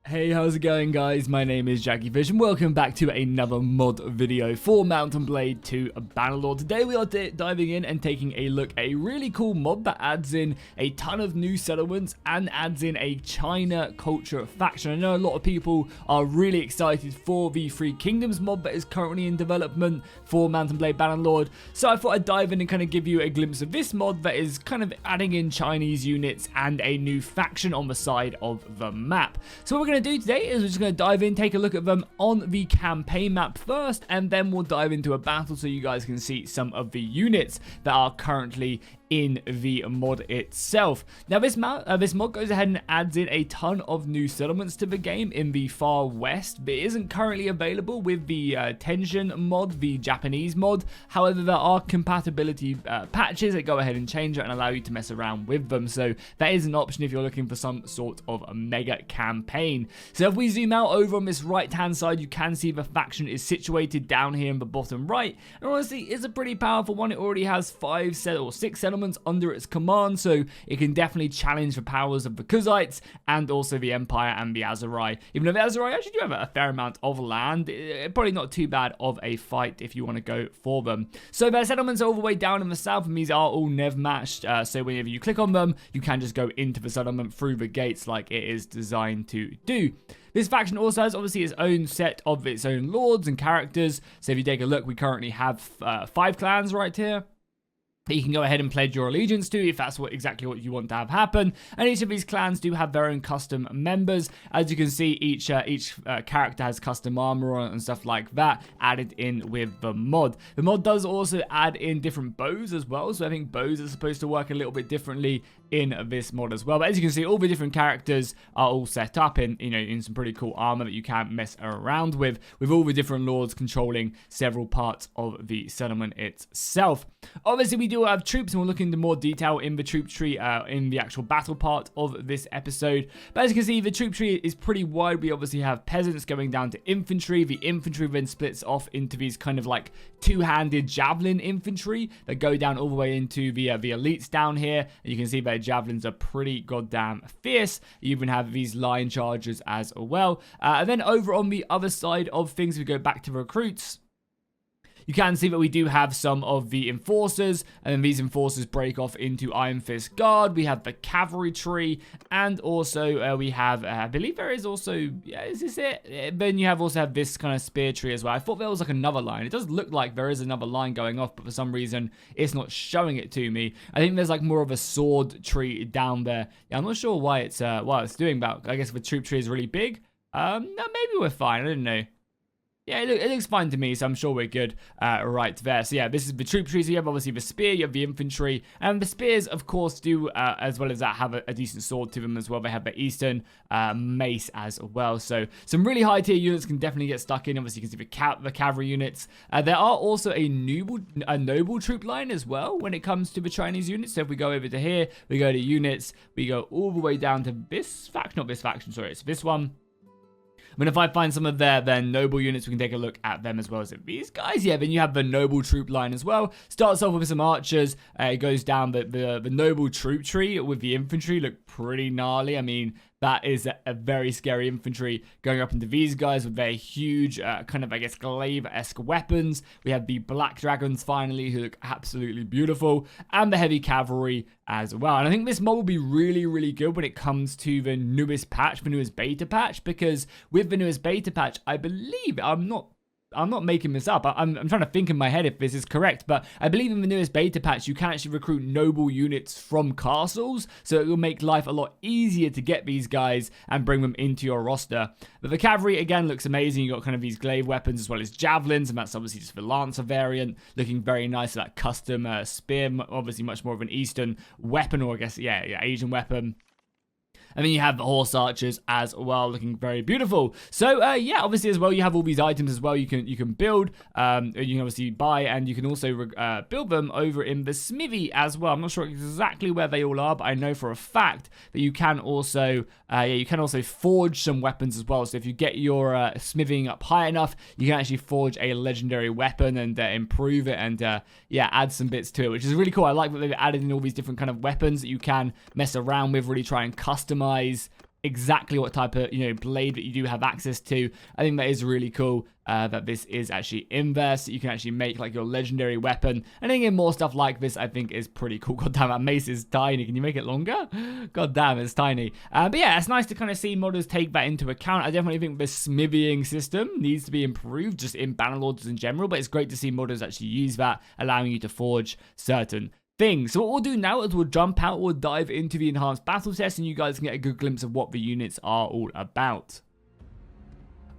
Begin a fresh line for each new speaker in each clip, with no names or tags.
Hey, how's it going, guys? My name is Jackyfish and welcome back to another mod video for Blade II Bannerlord. Today we are diving in and taking a look at a really cool mod that adds in a ton of new settlements and adds in a China culture faction. I know a lot of people are really excited for the Three Kingdoms mod that is currently in development for Blade Bannerlord, so I thought I'd dive in and kind of give you a glimpse of this mod that is kind of adding in Chinese units and a new faction on the side of the map. So what we're going to do today is we're just going to dive in, take a look at them on the campaign map first, and then we'll dive into a battle so you guys can see some of the units that are currently in the mod itself. Now this mod goes ahead and adds in a ton of new settlements to the game in the far west, but it isn't currently available with the Tension mod, the Japanese mod. However, there are compatibility patches that go ahead and change it and allow you to mess around with them, so that is an option if you're looking for some sort of a mega campaign. So if we zoom out over on this right hand side, you can see the faction is situated down here in the bottom right, and honestly it's a pretty powerful one. It already has 6 settlements under its command, so it can definitely challenge the powers of the Kuzites and also the Empire and the Azerai. Even though the Azerai actually do have a fair amount of land, probably not too bad of a fight if you want to go for them. So their settlements are all the way down in the south, and these are all nev matched, so whenever you click on them, you can just go into the settlement through the gates like it is designed to do. This faction also has obviously its own set of its own lords and characters, so if you take a look, we currently have 5 clans right here that you can go ahead and pledge your allegiance to if that's exactly what you want to have happen. And each of these clans do have their own custom members. As you can see, each character has custom armor on it and stuff like that added in with the mod. The mod does also add in different bows as well, so I think bows are supposed to work a little bit differently in this mod as well. But as you can see, all the different characters are all set up in, in some pretty cool armor that you can mess around with all the different lords controlling several parts of the settlement itself. Obviously, we do have troops, and we'll look into more detail in the troop tree in the actual battle part of this episode. But as you can see, the troop tree is pretty wide. We obviously have peasants going down to infantry. The infantry then splits off into these kind of like two-handed javelin infantry that go down all the way into the elites down here. And you can see their javelins are pretty goddamn fierce. You even have these line chargers as well. And then over on the other side of things, we go back to recruits. You can see that we do have some of the enforcers, and then these enforcers break off into Iron Fist Guard. We have the cavalry tree, and also we have, I believe there is also, yeah, is this it? Then you also have this kind of spear tree as well. I thought there was like another line. It does look like there is another line going off, but for some reason it's not showing it to me. I think there's like more of a sword tree down there. Yeah, I'm not sure why it's doing that. I guess the troop tree is really big. No, maybe we're fine. I don't know. Yeah, it looks fine to me, so I'm sure we're good right there. So yeah, this is the troop tree. So you have obviously the spear, you have the infantry, and the spears, of course, do, as well as that, have a decent sword to them as well. They have the Eastern mace as well. So some really high tier units can definitely get stuck in. Obviously, you can see the cavalry units. There are also a noble troop line as well when it comes to the Chinese units. So if we go over to here, we go to units, we go all the way down to this faction, not this faction, sorry, it's this one. But if I find some of their noble units, we can take a look at them as well as these guys. Yeah, then you have the noble troop line as well. Starts off with some archers. It goes down the noble troop tree with the infantry. Look pretty gnarly. I mean, that is a very scary infantry going up into these guys with their huge kind of, I guess, glaive-esque weapons. We have the black dragons finally, who look absolutely beautiful, and the heavy cavalry as well. And I think this mod will be really, really good when it comes to the newest patch, the newest beta patch, because with the newest beta patch, I believe, I'm not making this up. I'm trying to think in my head if this is correct, but I believe in the newest beta patch, you can actually recruit noble units from castles, so it will make life a lot easier to get these guys and bring them into your roster. But the cavalry, again, looks amazing. You got kind of these glaive weapons as well as javelins, and that's obviously just the Lancer variant, looking very nice. That custom spear, obviously much more of an Eastern weapon, or I guess, yeah, Asian weapon. And then you have the horse archers as well, looking very beautiful. So yeah, obviously as well, you have all these items as well. You can build, you can obviously buy, and you can also build them over in the smithy as well. I'm not sure exactly where they all are, but I know for a fact that you can also forge some weapons as well. So if you get your smithing up high enough, you can actually forge a legendary weapon and improve it, and yeah, add some bits to it, which is really cool. I like that they've added in all these different kind of weapons that you can mess around with, really try and customize exactly what type of, blade that you do have access to. I think that is really cool. That this is actually inverse. You can actually make like your legendary weapon. And again, more stuff like this I think is pretty cool. God damn, that mace is tiny. Can you make it longer? God damn, it's tiny. But yeah, it's nice to kind of see modders take that into account. I definitely think the smithing system needs to be improved just in Bannerlords in general. But it's great to see modders actually use that, allowing you to forge certain things. So what we'll do now is we'll jump out, we'll dive into the enhanced battle test, and you guys can get a good glimpse of what the units are all about.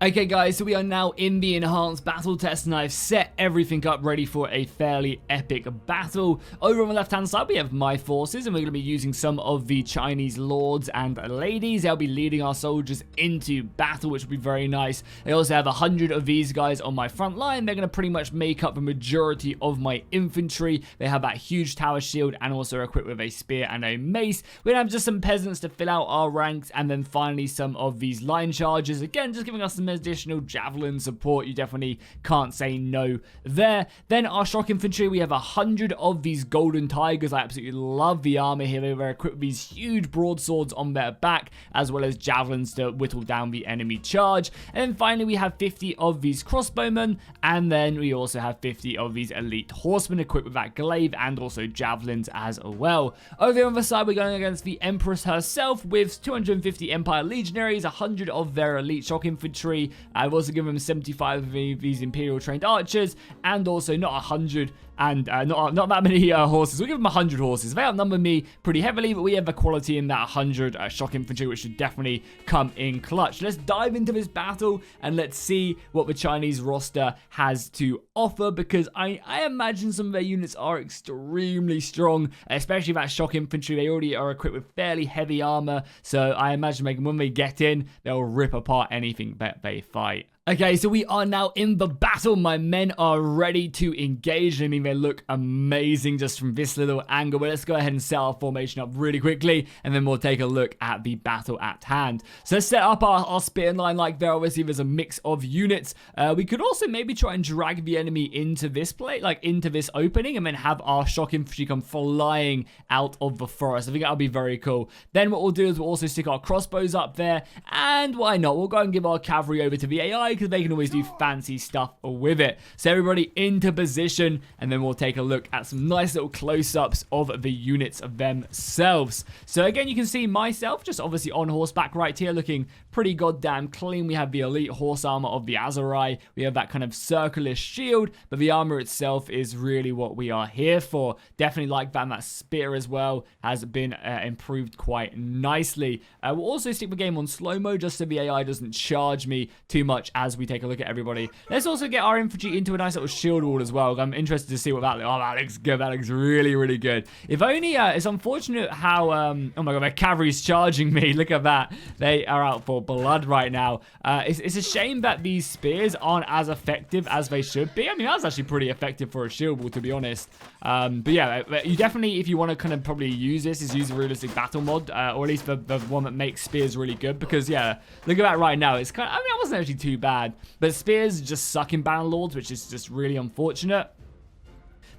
Okay guys, so we are now in the enhanced battle test, and I've set everything up ready for a fairly epic battle. Over on the left hand side we have my forces, and we're going to be using some of the Chinese lords and ladies. They'll be leading our soldiers into battle, which will be very nice. I also have 100 of these guys on my front line. They're going to pretty much make up the majority of my infantry. They have that huge tower shield and also equipped with a spear and a mace. We're going to have just some peasants to fill out our ranks, and then finally some of these line chargers, again just giving us some additional javelin support. You definitely can't say no there. Then our shock infantry, we have 100 of these golden tigers. I absolutely love the armor here. They were equipped with these huge broadswords on their back, as well as javelins to whittle down the enemy charge. And then finally we have 50 of these crossbowmen, and then we also have 50 of these elite horsemen equipped with that glaive and also javelins as well. Over there on the side we're going against the Empress herself with 250 Empire legionaries, 100 of their elite shock infantry. I've also given them 75 of these Imperial trained archers, and also not 100 and not that many horses. We'll give them 100 horses. They outnumber me pretty heavily, but we have the quality in that 100 shock infantry, which should definitely come in clutch. Let's dive into this battle and let's see what the Chinese roster has to offer, because I imagine some of their units are extremely strong, especially that shock infantry. They already are equipped with fairly heavy armor, so I imagine when they get in, they'll rip apart anything that they fight. Okay, so we are now in the battle. My men are ready to engage. I mean, they look amazing just from this little angle. But let's go ahead and set our formation up really quickly, and then we'll take a look at the battle at hand. So let's set up our spear line like there. Obviously, there's a mix of units. We could also maybe try and drag the enemy into this plate, like into this opening, and then have our shock infantry come flying out of the forest. I think that'll be very cool. Then what we'll do is we'll also stick our crossbows up there, and why not? We'll go and give our cavalry over to the AI, because they can always do fancy stuff with it. So everybody into position, and then we'll take a look at some nice little close-ups of the units of themselves. So again, you can see myself just obviously on horseback right here, looking pretty goddamn clean. We have the elite horse armor of the Azurai. We have that kind of circular shield, but the armor itself is really what we are here for. Definitely like that. And that spear as well has been improved quite nicely. We'll also stick the game on slow-mo just so the AI doesn't charge me too much as we take a look at everybody. Let's also get our infantry into a nice little shield wall as well. I'm interested to see what that looks. Oh, that looks good. That looks really, really good. If only, it's unfortunate how, oh my god, their cavalry's charging me. Look at that. They are out for blood right now. It's a shame that these spears aren't as effective as they should be. I mean, that's actually pretty effective for a shield wall, to be honest. But yeah, you definitely, if you want to kind of probably use this, is use a realistic battle mod, or at least the one that makes spears really good, because yeah, look at that right now. It's kind of, I mean, it wasn't actually too bad, but spears just suck in Bannerlords, which is just really unfortunate.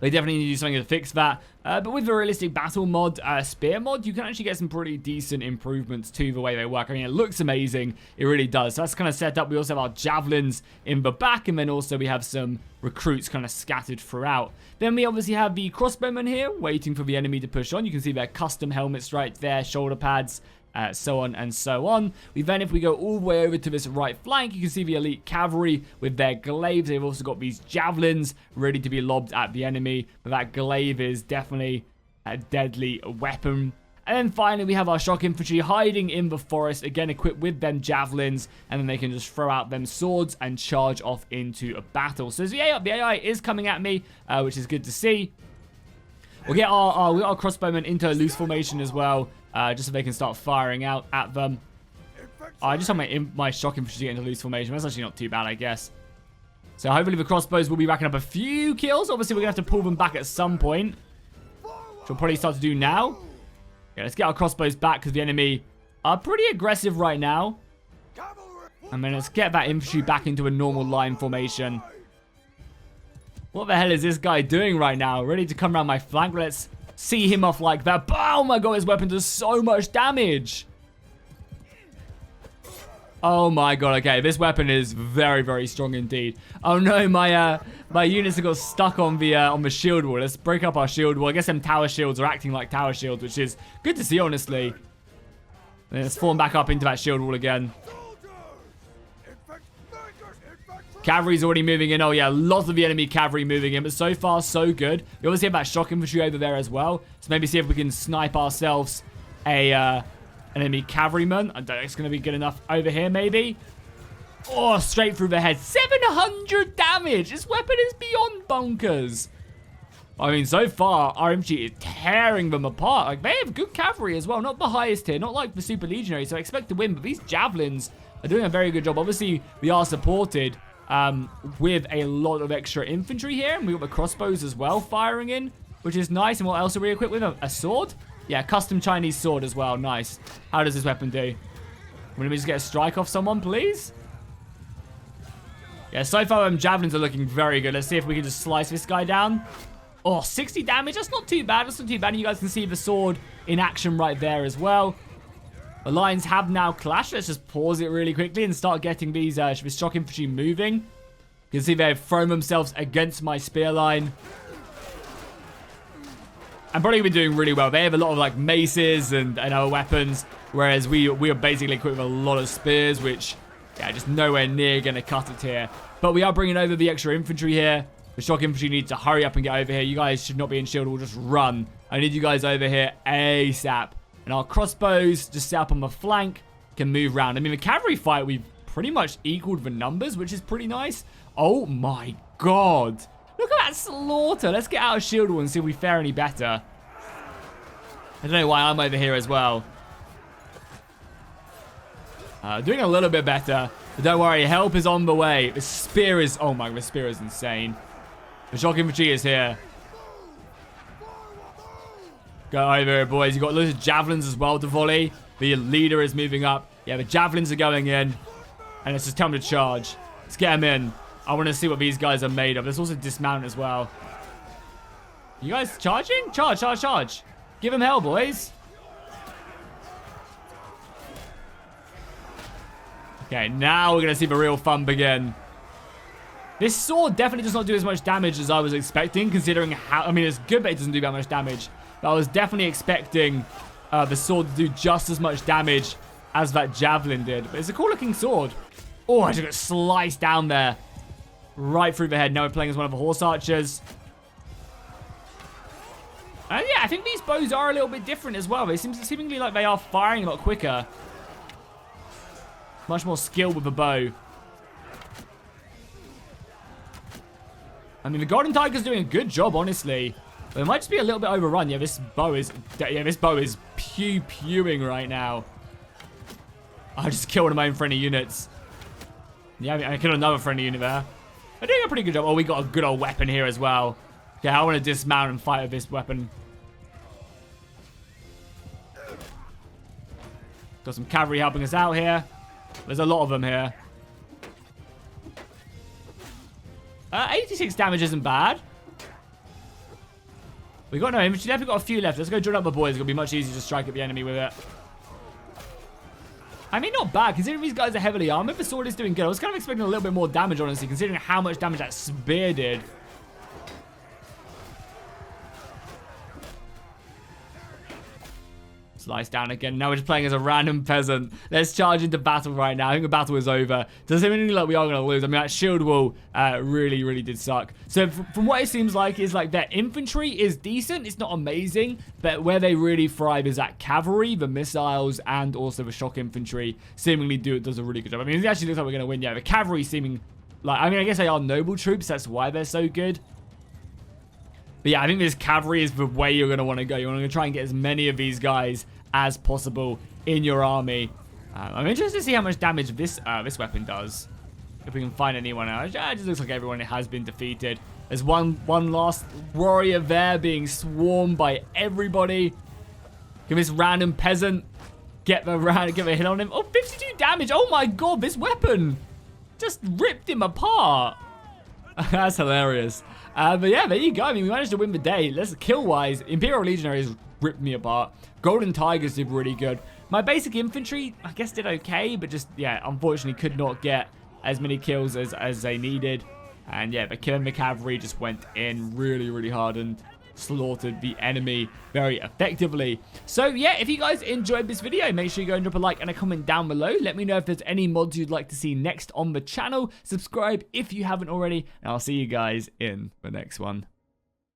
They definitely need to do something to fix that. But with the realistic battle mod, spear mod, you can actually get some pretty decent improvements to the way they work. I mean, it looks amazing. It really does. So that's kind of set up. We also have our javelins in the back, and then also we have some recruits kind of scattered throughout. Then we obviously have the crossbowmen here, waiting for the enemy to push on. You can see their custom helmets right there, shoulder pads, so on and so on. Then if we go all the way over to this right flank, you can see the elite cavalry with their glaives. They've also got these javelins ready to be lobbed at the enemy, but that glaive is definitely a deadly weapon. And then finally we have our shock infantry hiding in the forest, again equipped with them javelins, and then they can just throw out them swords and charge off into a battle. So the AI is coming at me, which is good to see. We'll get our crossbowmen into a loose formation as well, just so they can start firing out at them. I just have my shock infantry get into loose formation. That's actually not too bad, I guess. So hopefully the crossbows will be racking up a few kills. Obviously, we're going to have to pull them back at some point, which we'll probably start to do now. Yeah, let's get our crossbows back, because the enemy are pretty aggressive right now. And then let's get that infantry back into a normal line formation. What the hell is this guy doing right now? Ready to come around my flank? Let's see him off like that. Oh my god, his weapon does so much damage. Oh my god, okay. This weapon is very, very strong indeed. Oh no, my units have got stuck on the shield wall. Let's break up our shield wall. I guess them tower shields are acting like tower shields, which is good to see, honestly. And let's form back up into that shield wall again. Cavalry's already moving in. Oh yeah, lots of the enemy cavalry moving in, but so far so good. We obviously have that shock infantry over there as well. So maybe see if we can snipe ourselves an enemy cavalryman. I don't know if it's going to be good enough over here, maybe. Oh, straight through the head. 700 damage. This weapon is beyond bonkers. I mean, so far, our infantry is tearing them apart. Like, they have good cavalry as well. Not the highest tier, not like the super legionary, so I expect to win. But these javelins are doing a very good job. Obviously, we are supported with a lot of extra infantry here. And we've got the crossbows as well firing in, which is nice. And what else are we equipped with? A sword? Yeah, custom Chinese sword as well. Nice. How does this weapon do? Will we just get a strike off someone, please? Yeah, so far, javelins are looking very good. Let's see if we can just slice this guy down. Oh, 60 damage. That's not too bad. That's not too bad. And you guys can see the sword in action right there as well. The lines have now clashed. Let's just pause it really quickly and start getting these shock infantry moving. You can see they've thrown themselves against my spear line. I'm probably been doing really well. They have a lot of like maces and other weapons, whereas we are basically equipped with a lot of spears, which, yeah, just nowhere near going to cut it here. But we are bringing over the extra infantry here. The shock infantry needs to hurry up and get over here. You guys should not be in shield. We'll just run. I need you guys over here ASAP. And our crossbows, just set up on the flank, can move around. I mean, the cavalry fight, we've pretty much equaled the numbers, which is pretty nice. Oh my god. Look at that slaughter. Let's get out of shield wall and see if we fare any better. I don't know why I'm over here as well. Doing a little bit better. But don't worry, help is on the way. The spear is... Oh my, the spear is insane. The shock infantry is here. Go over here, boys. You've got loads of javelins as well to volley. The leader is moving up. Yeah, the javelins are going in. And it's just time to charge. Let's get them in. I want to see what these guys are made of. Let's also dismount as well. You guys charging? Charge, charge, charge. Give them hell, boys. Okay, now we're going to see the real fun begin. This sword definitely does not do as much damage as I was expecting, considering how... I mean, it's good, but it doesn't do that much damage. But I was definitely expecting the sword to do just as much damage as that javelin did. But it's a cool-looking sword. Oh, I just got sliced down there. Right through the head. Now we're playing as one of the horse archers. And yeah, I think these bows are a little bit different as well. They seemingly like they are firing a lot quicker. Much more skill with the bow. I mean, the Golden Tiger's doing a good job, honestly. But it might just be a little bit overrun. Yeah, this bow is pew-pewing right now. I just killed one of my own friendly units. Yeah, I killed another friendly unit there. They're doing a pretty good job. Oh, we got a good old weapon here as well. Okay, I want to dismount and fight with this weapon. Got some cavalry helping us out here. There's a lot of them here. 86 damage isn't bad. We got no infantry left. We've got a few left. Let's go join up the boys. It's going to be much easier to strike at the enemy with it. I mean, not bad. Considering these guys are heavily armored, the sword is doing good. I was kind of expecting a little bit more damage, honestly, considering how much damage that spear did. Slice down again. Now we're just playing as a random peasant. Let's charge into battle right now. I think the battle is over. Does it mean like we are going to lose? I mean, that shield wall really, really did suck. So from what it seems like is like their infantry is decent. It's not amazing. But where they really thrive is that cavalry, the missiles, and also the shock infantry seemingly does a really good job. I mean, it actually looks like we're going to win. Yeah, the cavalry seeming like... I mean, I guess they are noble troops. That's why they're so good. But yeah, I think this cavalry is the way you're going to want to go. You're going to try and get as many of these guys as possible in your army. I'm interested to see how much damage this weapon does. If we can find anyone else. It just looks like everyone has been defeated. There's one last warrior there being swarmed by everybody. Can this random peasant get a hit on him? Oh, 52 damage. Oh my god, this weapon just ripped him apart. That's hilarious. But yeah, there you go. I mean, we managed to win the day. Let's kill-wise. Imperial Legionaries ripped me apart. Golden Tigers did really good. My basic infantry, I guess, did okay, but just, yeah, unfortunately could not get as many kills as they needed. And yeah, the cavalry just went in really, really hard and slaughtered the enemy very effectively. So yeah, if you guys enjoyed this video, make sure you go and drop a like and a comment down below. Let me know if there's any mods you'd like to see next on the channel. Subscribe if you haven't already, and I'll see you guys in the next one.